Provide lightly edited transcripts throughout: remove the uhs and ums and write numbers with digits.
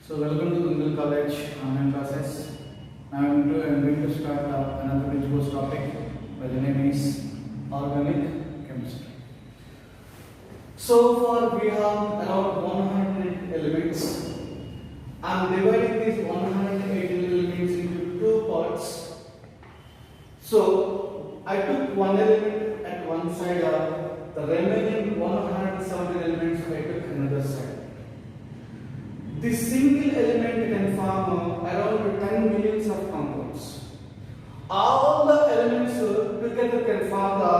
So welcome to Dundal College online classes. Now I'm going to start another bridge course topic by the name is organic chemistry. So far we have around 100 elements. I'm dividing these 180 elements into two parts. So I took one element at one side, the remaining 170 elements I took another side. This single element can form around 10 millions of compounds. All the elements together can form the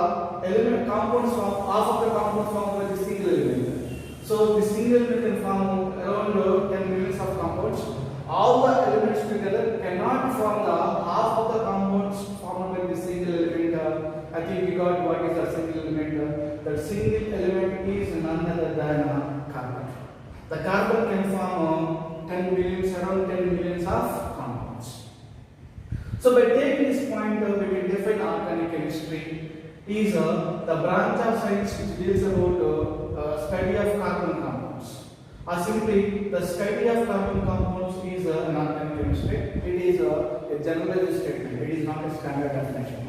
element compounds of half of the compounds formed by the single element. So the single element can form around 10 millions of compounds. All the elements together cannot form the half of the compounds formed by the single element. I think we got what is a single element. That single element is none other than carbon. The carbon can form 10 millions, around 10 millions of compounds. So by taking this point, we can define organic chemistry is the branch of science which deals about study of carbon compounds. Or simply, the study of carbon compounds is an organic chemistry. It is a generalized statement. It is not a standard definition.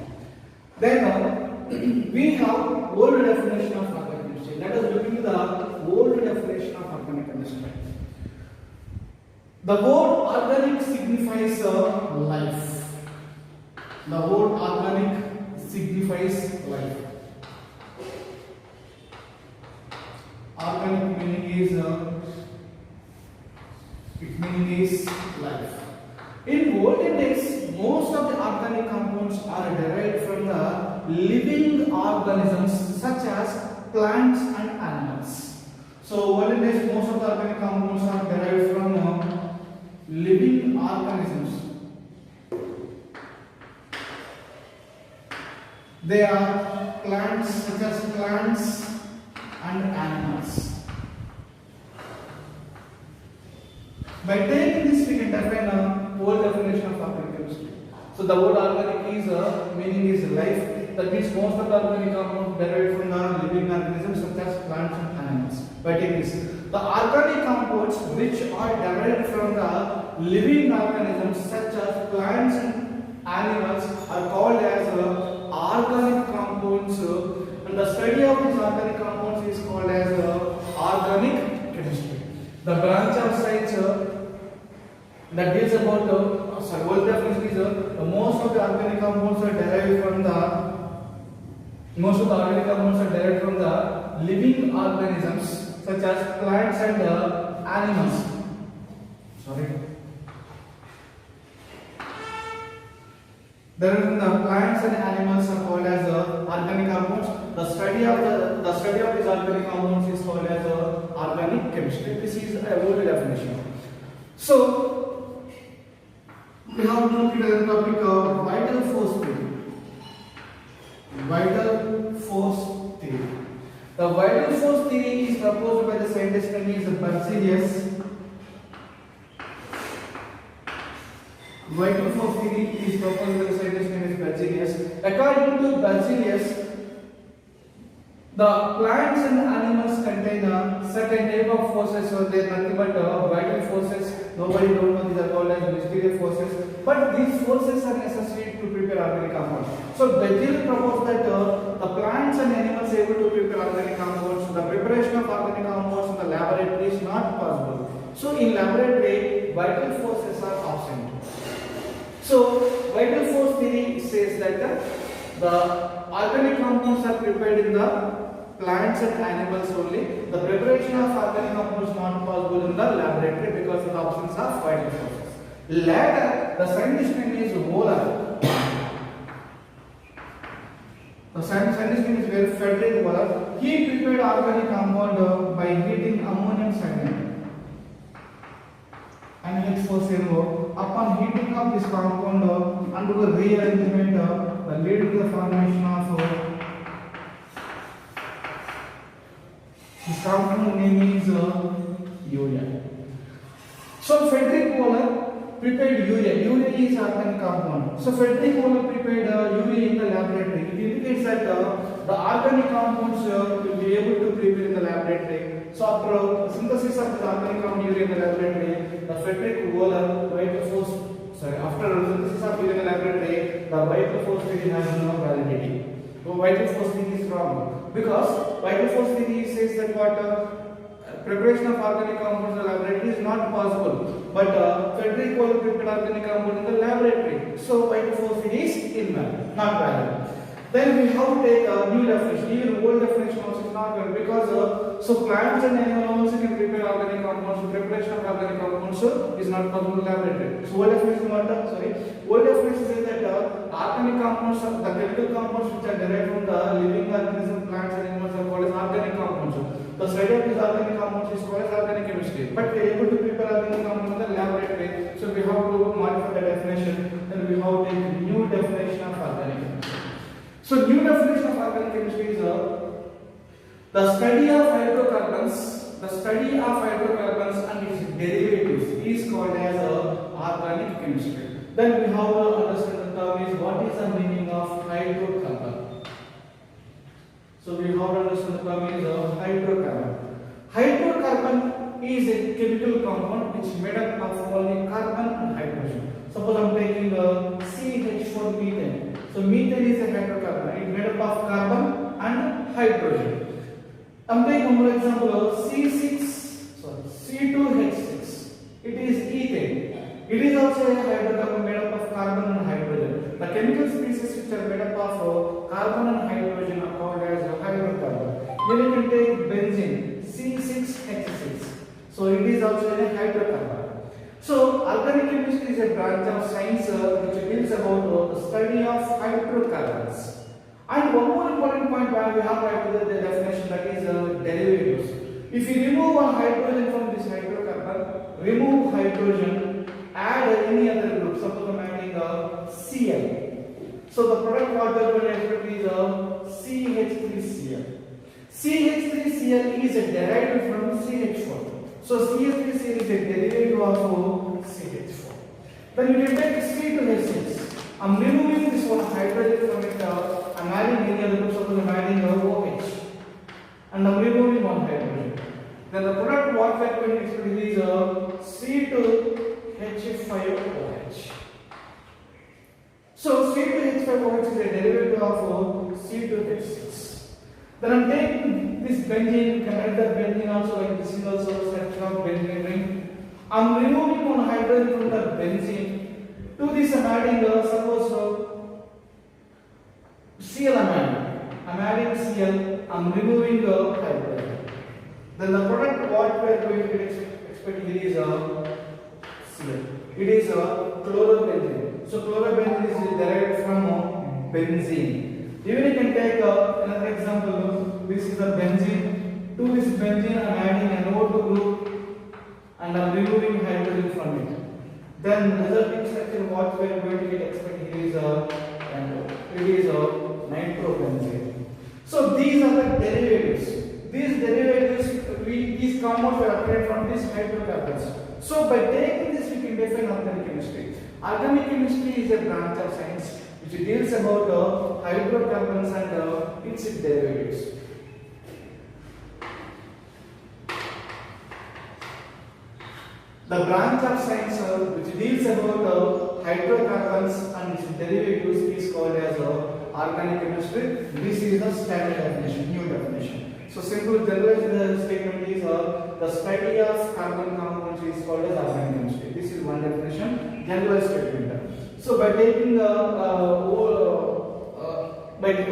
Then we have old definition of organic chemistry. Let us look into the old definition of organic chemistry. The word organic signifies life. The word organic signifies life. Organic meaning is life. In olden days, most of the organic compounds are derived from the living organisms such as plants and animals. So olden days, most of the organic compounds are derived from living organisms. They are plants such as plants and animals. By taking this, we can define a whole definition of organic chemistry. So the word organic is meaning is life. That means most of the organic compounds derived from the living organisms such as plants and animals. By taking this, the organic compounds which are derived from the living organisms such as plants and animals are called as organic compounds, and the study of these organic compounds is called as organic chemistry. The branch of science that deals about old definition is most of the organic compounds are derived from the living organisms such as plants and animals. The plants and animals are called as organic compounds. The study of these organic compounds is called as organic chemistry. This is a old definition. So we have moved to the topic of vital force theory. Vital force theory. The vital force theory is proposed by the scientist named Berzelius. Vital force theory is proposed by the scientist named Berzelius. According to Berzelius, the plants and animals contain a certain type of forces, so they are nothing but vital forces. Nobody knows what these are called as mysterious forces, but these forces are necessary to prepare organic compounds. So Berzelius proposed that the plants and animals able to prepare organic compounds. The preparation of organic compounds in the laboratory is not possible. So in laboratory, vital forces are absent. So vital force theory says that the organic compounds are prepared in the plants and animals only. The preparation of organic compounds is not possible in the laboratory because of the absence of vital forces. Later, the scientist name is Wohler. The scientist name is Frederick Wohler. He prepared organic compound by heating ammonium cyanide and H4CO. Upon heating of this compound undergo rearrangement leading to the formation of this compound name is urea. So Frederick Wohler prepared urea. Urea is organic compound. So Frederick Wohler prepared urea in the laboratory. It indicates that the organic compounds will be able to prepare in the laboratory. So after synthesis of the organic compound in the laboratory, the Frederick Wöhler vital force, after synthesis of in the laboratory, the vital force theory has no validity. So vital force theory is wrong because vital force theory says that what preparation of organic compounds in the laboratory is not possible, but Frederick Wöhler prepared organic compound in the laboratory. So vital force theory is invalid, not valid. Then we have to take a new definition. Even old definition also is not valid because so plants and animals can prepare organic compounds. Preparation of organic compounds is not possible in the laboratory. So old definition old definition says that organic compounds, the chemical compounds which are derived from the living organism, plants and animals are called as organic compounds. The study of these organic compounds is called as organic chemistry. But we are able to prepare organic compounds in the laboratory. So we have to modify the definition. Then we have to take a new definition of organic chemistry. So new definition of organic chemistry is the study of hydrocarbons, and its derivatives is called as organic chemistry. Then we have to understand the term is what is the meaning of hydrocarbon. So we have to understand the term is hydrocarbon. Hydrocarbon is a chemical compound which is made up of only carbon and hydrogen. Suppose I am taking CH4 methane. So methane is a hydrocarbon. It is made up of carbon and hydrogen. I am taking one more example of C2H6. It is ethane. It is also a hydrocarbon made up of carbon and hydrogen. The chemical species which are made up of carbon and hydrogen are called as hydrocarbon. Then you can take benzene, C6H6. So it is also a hydrocarbon. So organic chemistry is a branch of science which deals about the study of hydrocarbons. And one more important point where we have right to the definition, that is derivatives. If you remove one hydrogen from this hydrocarbon, remove hydrogen, add any other group, suppose I am adding Cl. So the product what we are going to expect is CH3Cl. CH3Cl is derived from CH4. So CH3Cl is a derivative of CH4. Then you can take C2H6. I am removing this one hydrogen from it. I am adding any other group. Suppose I am adding OH. And I am removing one hydrogen. Then the product what we are going to expect is C2H5OH. So C2H5OH is a derivative of C2H6. Then I am taking this benzene, you can write that benzene also like this single structure of benzene ring. I am removing one hydrogen from the benzene. To this I am adding suppose Cl I am adding Cl, I am removing hydrogen. Then the product what we are going to expect here is Cl. It is chlorobenzene. So chlorobenzene is derived from benzene. Even you can take another example. This is the benzene. To this benzene I am adding an O2 group and I am removing hydrogen from it. Then resulting structure what we are going to get expect here is nitrobenzene. So these are the derivatives. These compounds were obtained from these hydrocarbons. So by taking this we can define organic chemistry. Organic chemistry is a branch of science which deals about hydrocarbons and its derivatives. The branch of science which deals about hydrocarbons and its derivatives is called as organic chemistry. This is the standard definition, new definition. So simple generalized statement is the study of carbon compounds is called as organic chemistry. This is one definition, generalized statement. So by taking the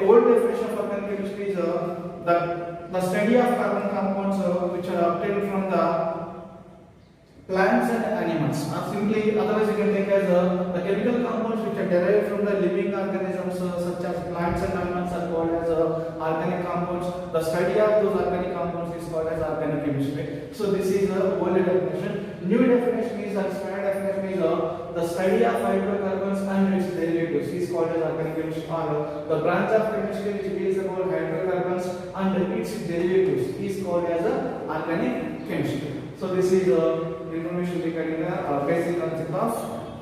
old definition of organic chemistry is the study of carbon compounds which are obtained from the plants and animals. Simply, otherwise you can take as the chemical compounds which are derived from the living organisms such as plants and animals are called as organic compounds. The study of those organic compounds is called as organic chemistry. So this is the old definition. New definition is standard definition is the study of hydrocarbons and its derivatives is called as organic chemistry, or the branch of chemistry which deals about hydrocarbons and its derivatives is called as organic chemistry. So this is information regarding the basic concept of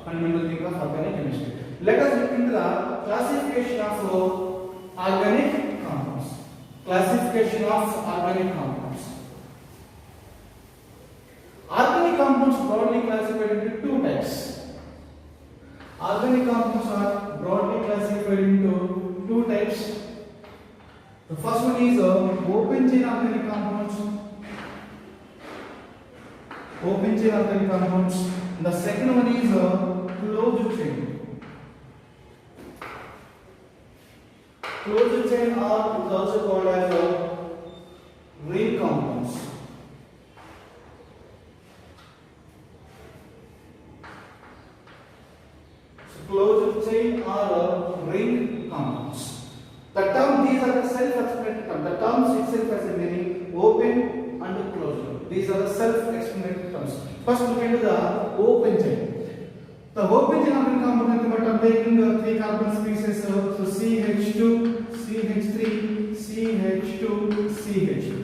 fundamental thing of organic chemistry. Let us look into the classification of organic compounds. Classification of organic compounds. Organic compounds broadly classified into two types. Organic compounds are broadly classified into two types. The first one is open chain organic compounds. Open chain organic compounds. The second one is closed chain. Closed chain are also called as ring compounds. So closed chain are ring compounds. The term, these are the self-explanatory terms. The terms itself has a meaning open and closed. These are the self-explanatory terms. First look into the open chain. The open chain organic compound but I'm taking three carbon species, so CH2, CH3, CH2, CH3.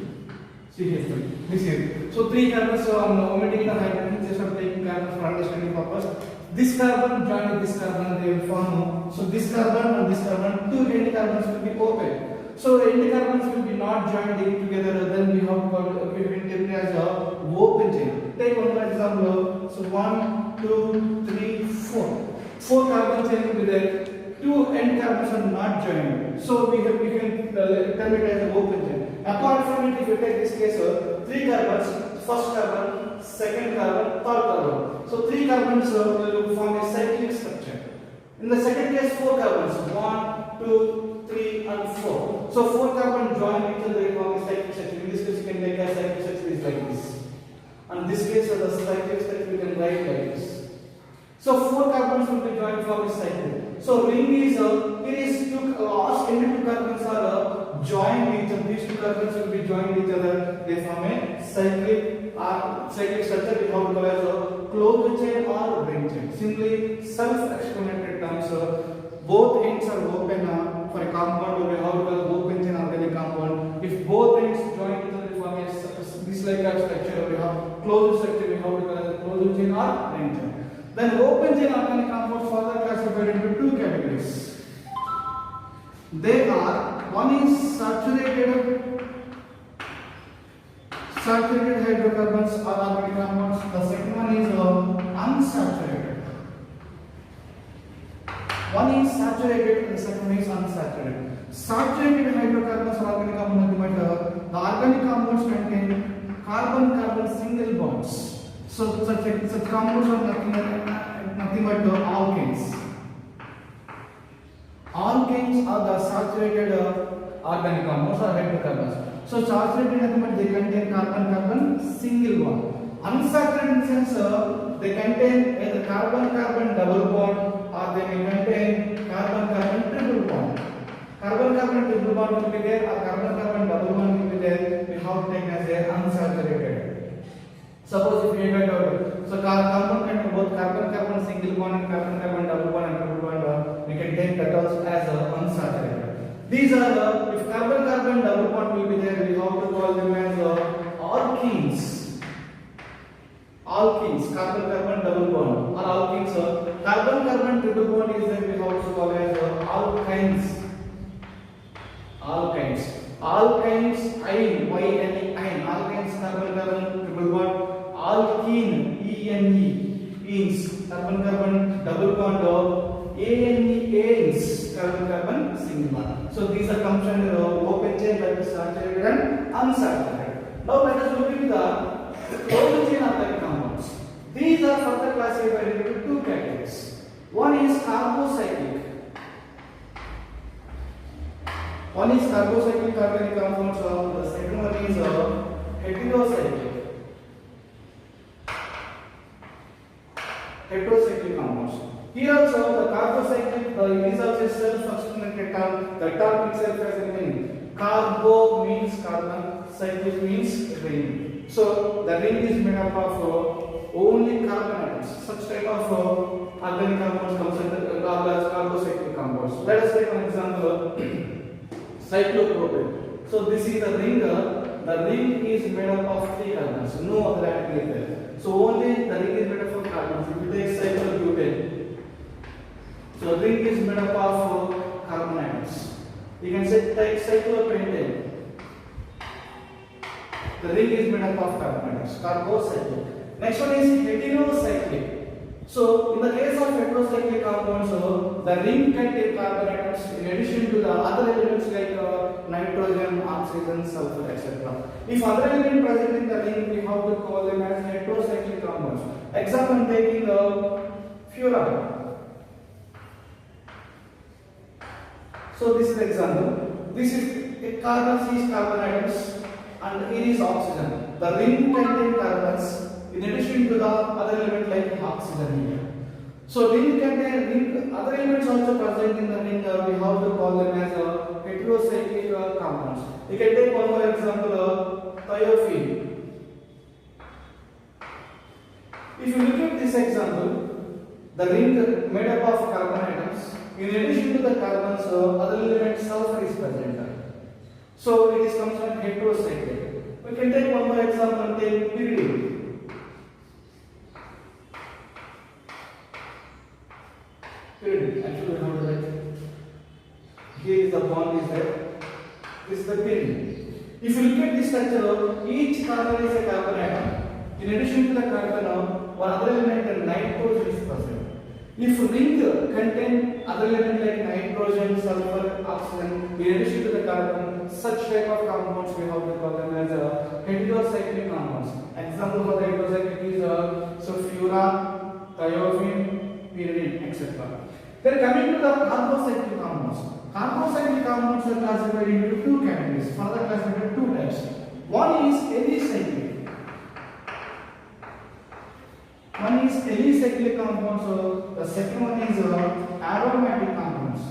This here. So three carbons, so I'm omitting the hydrogen, just I'm taking carbons for understanding purpose. This carbon joined with this carbon, they will form. So this carbon and this carbon, two end carbons will be open. So end carbons will be not joined together. Then we have called it as a open chain. Take one more example. So 1, 2, 3, 4. 4 carbon chain will be there. Two end carbons are not joined. So we can term it as an open chain. Apart from it, if you take this case, 3 carbons, first carbon, second carbon, third carbon. So 3 carbons will form a cyclic structure. In the second case, 4 carbons, 1, 2, 3 and 4. So 4 carbon join each other, they form a cyclic structure. In this case, you can take a cyclic structure is like this. And this case, the cyclic structure we can write like this. So 4 carbons will be joined from this cycle. So ring is it is two last end 2 carbons are joined each other. These 2 carbons will be joined each other. They form a cyclic structure. We have to as a closed chain or ring chain. Simply self-explanatory terms. Both ends are open for a compound. We have to open chain organic compound. If both ends join each other, they form a this like a structure. We have closed structure. We have to as a closed chain or ring chain. Then open chain organic compounds further classified into 2 categories. They are, one is saturated hydrocarbons or organic compounds. The second one is unsaturated. One is saturated and the second one is unsaturated. Saturated hydrocarbons or organic compounds, the organic compounds contain carbon-carbon single bonds. So such compounds are nothing but alkanes. Alkanes are the saturated organic compounds or hydrocarbons. So saturated they contain carbon-carbon single bond. Unsaturated in the sense they contain either carbon-carbon double bond or they may contain carbon-carbon triple bond. Carbon-carbon triple bond will be there or carbon-carbon double bond will be there. We have taken as a unsaturated. Suppose if you get so compound contain both carbon-carbon single bond and carbon-carbon double bond and triple bond, we can take that also as unsaturated. These are if carbon-carbon double bond will be there, we have to call them as alkenes. Alkenes, carbon-carbon double bond or alkenes. Carbon-carbon triple bond is there, we have to call as alkynes. Alkynes. Alkynes, yne, alkynes, carbon-carbon triple bond. Alkene, ene, enes, carbon-carbon double bond, anes, carbon-carbon single bond. So these are comes under open chain, that is saturated and unsaturated. Now let us look into the closed chain organic compounds. These are further classified into 2 categories. One is carbocyclic. One is carbocyclic organic compounds. The second one is heterocyclic. Heterocyclic compounds. Here also the carbocyclic, it is also a self-explanatory term. The term itself has a meaning. Carbo means carbon, cyclic means ring. So the ring is made up of only carbon atoms. Such type of organic compounds comes under carbocyclic compounds. Let us take an example. Cyclopropane. So this is the ring. The ring is made up of 3 carbons. No other atom is there. So only the ring is made up of carbons. If you take cyclobutane, so ring is made up of carbon atoms. You can say take cyclopentane. The ring is made up of carbon atoms. Carbocyclic. Next one is heterocyclic. So in the case of heterocyclic compounds, the ring contain carbon atoms in addition to the other elements like nitrogen, oxygen, sulfur, etc. If other element present in the ring, we have to call them as heterocyclic compounds. Example, I'm taking furan. So this is the example. This is carbon is carbon atoms and it is oxygen. The ring contain carbons in addition to the other element like oxygen here. So ring contain other elements also present in the ring. We have to call them as heterocyclic compounds. You can take one more example, thiophene. If you look at this example, the ring made up of carbon atoms. In addition to the carbons, other element sulfur is present. So it is comes from heterocyclic. We can take one more example, take pyridine. Pyridine, actually we have to write. Here is the bond is there. This is the pyridine. If you look at this structure, each carbon is a carbon atom. In addition to the carbon, one other element nitrogen is present. If ring contain other element like nitrogen, sulfur, oxygen, in addition to the carbon, such type of compounds we have to call them as heterocyclic compounds. Example for the heterocyclic is furan, thiophene, pyridine, etc. Then coming to the carbocyclic compounds. Carbocyclic compounds are classified into two categories. Further classified into two types. One is alicyclic. One is alicyclic compounds, so the second one is aromatic compounds.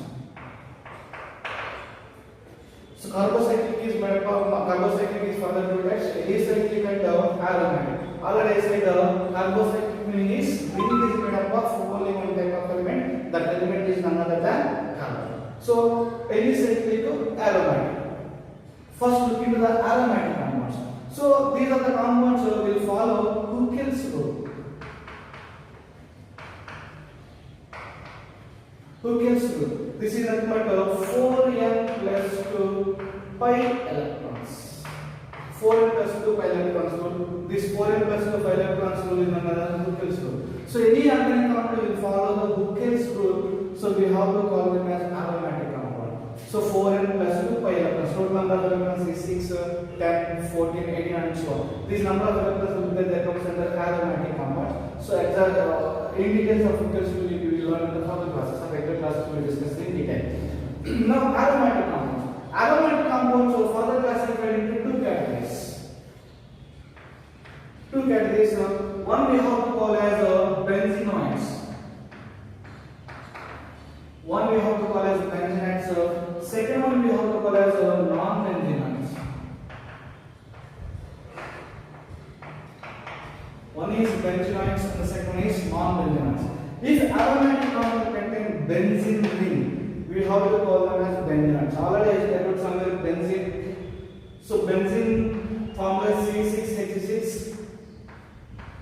So carbocyclic is made up of carbocyclic is further two types, alicyclic and aromatic. Already I said carbocyclic meaning is ring is made up of only one type of element. That element is none other than carbon. So alicyclic to aromatic. First look into the aromatic compounds. So these are the compounds will follow Huckel's rule. Huckel's rule. This is nothing but 4n plus 2 pi electrons. 4n plus 2 pi electrons rule. This 4n plus 2 pi electrons rule is known as Huckel's rule. So any organic compound will follow the Huckel's rule. So we have to call them as aromatic compound. So 4n plus 2 pi electrons. Total number of electrons is 6, 10, 14, 18 and so on. This number of electrons will be that comes under aromatic compound. So exact in details of Huckel's rule you will learn in the further classes. Regular classes we will discuss in detail. Now aromatic compounds. Aromatic compounds are further classified into two categories. Two categories. One we have to call as benzenoids. One we have to call as benzenoids. Second one we have to call as non-benzenoids. One is benzenoids and the second one is non-benzenoids. If aromatic compound contain benzene ring, we have to call them as benzenoids. Already I wrote somewhere benzene. So benzene formula C6H6.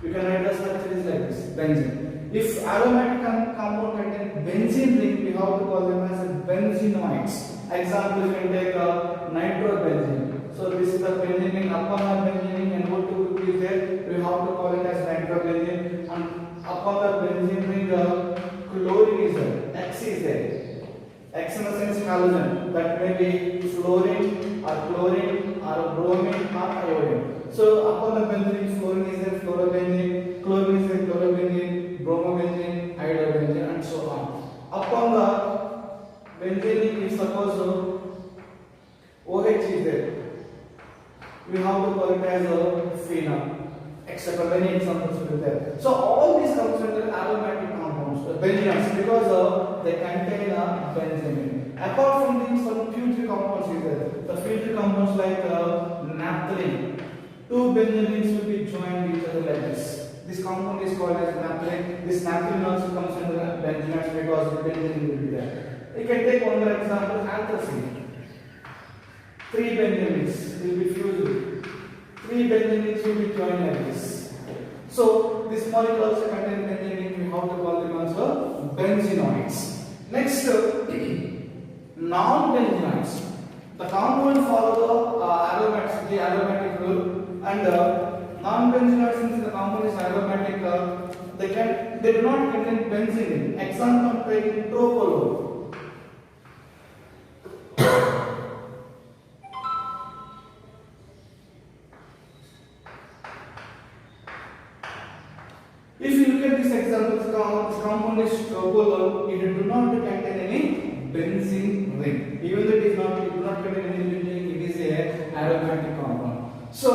You can write the structure is like this, benzene. If aromatic compound contain benzene ring, we have to call them as benzenoids. Example, you can take nitrobenzene. So this is the benzene ring. Upon the benzene ring and what to is there, we have to call it as nitrobenzene. And upon the benzene ring, chlorine is there. X is there. X in the sense halogen. That may be fluorine or chlorine or bromine or iodine. So upon the benzene, fluorine is there, fluorobenzene, chlorine is there, chlorobenzene, bromobenzene, iodobenzene, and so on. Upon the benzene, if suppose OH is there, we have to call it as a phenol, etc. Many examples will be there. So all these comes under aromatic compounds, benzenoids, because they contain benzene. Apart from these, some future compounds is there. The future compounds like naphthalene. Two benzene rings will be joined each other like this. This compound is called as naphthalene. This naphthalene also comes under benzenoids because the benzene will be there. You can take one more example, anthracene. 3 benzene rings will be fused. 3 benzene rings will be joined like this. So this molecule also contains benzene rings. We have to call them also benzenoids. Next, non-benzenoids. The compound follow the aromatic rule. and non-benzenoids, since the compound is aromatic, they do not contain benzene. Example taking propanol. If you look at this example, this compound is propanol, it do not contain any benzene ring. Even though it do not contain any benzene, it is a aromatic compound. So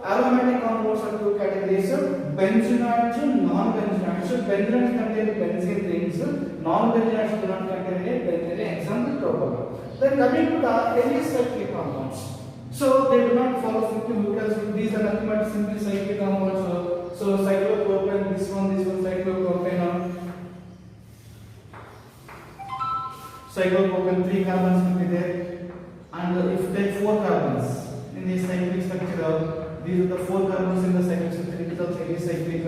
aromatic compounds are two categories: benzenoids and non-benzenoids. So benzenoids contain benzene rings, non-benzenoids do not contain any benzene. Example propanol. Then coming to the alicyclic compounds. So they do not follow simply because these are nothing but simply cyclic compounds. So cyclopropane, this one cyclopropane. Cyclopropane 3 carbons will be there, and if you take 4 carbons in the cyclic structure, these are the 4 carbons in the cyclic structure. It is also alicyclic.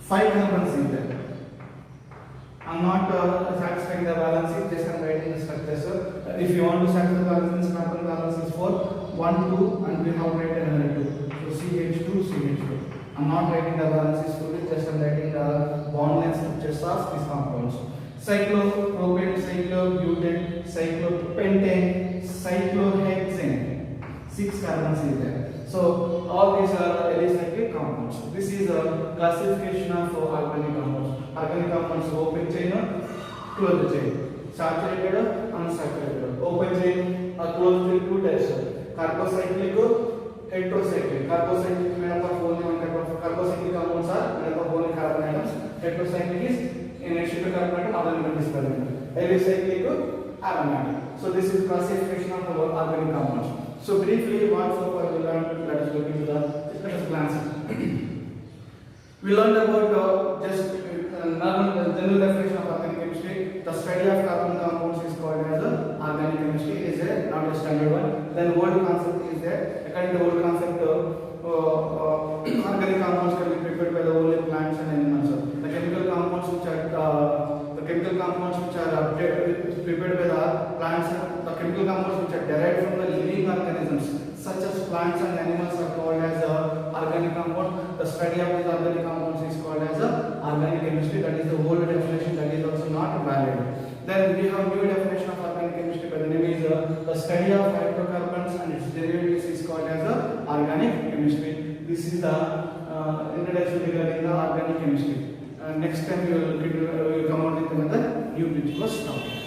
5 carbons in there. I am not satisfying the valency, just I am writing the structure. So if you want to satisfy the valence, carbon valence is 4, 1, 2, and we have written another 2. So CH2, CH2. I am not writing the valencies fully, just I am writing the bond length structures of these compounds. Cyclopropane, cyclobutane, cyclopentane, cyclohexane. 6 carbons is there. So all these are alicyclic compounds. This is a classification of organic compounds. Organic compounds: open chain, closed chain, saturated, unsaturated. Open chain are closed chain, 2 types: carbocyclic, heterocyclic. Carbocyclic made up of only one type of carbocyclic compounds are made up of only carbon atoms. Heterocyclic is in addition to carbon atom, other elements is present. Alicyclic, aromatic. So this is classification of organic compounds. So briefly, what so far we learned, let us look into let us glance. We learned about just normal general definition of organic chemistry. The study of carbon compounds is called as organic chemistry. Is a not a standard one. Then word concept is there. According to the word concept, organic compounds can be prepared by the only plants and animals. The chemical compounds which are prepared by the plants, the chemical compounds which are derived from the living organisms such as plants and animals are called as organic compound. The study of these organic compounds is called as organic chemistry. That is the old definition, that is also not valid. Then we have new definition of organic chemistry by the name is the study of hydrocarbons and its derivatives is called as organic chemistry. This is the introduction regarding the organic chemistry. Next time we will come out with another new principles topic.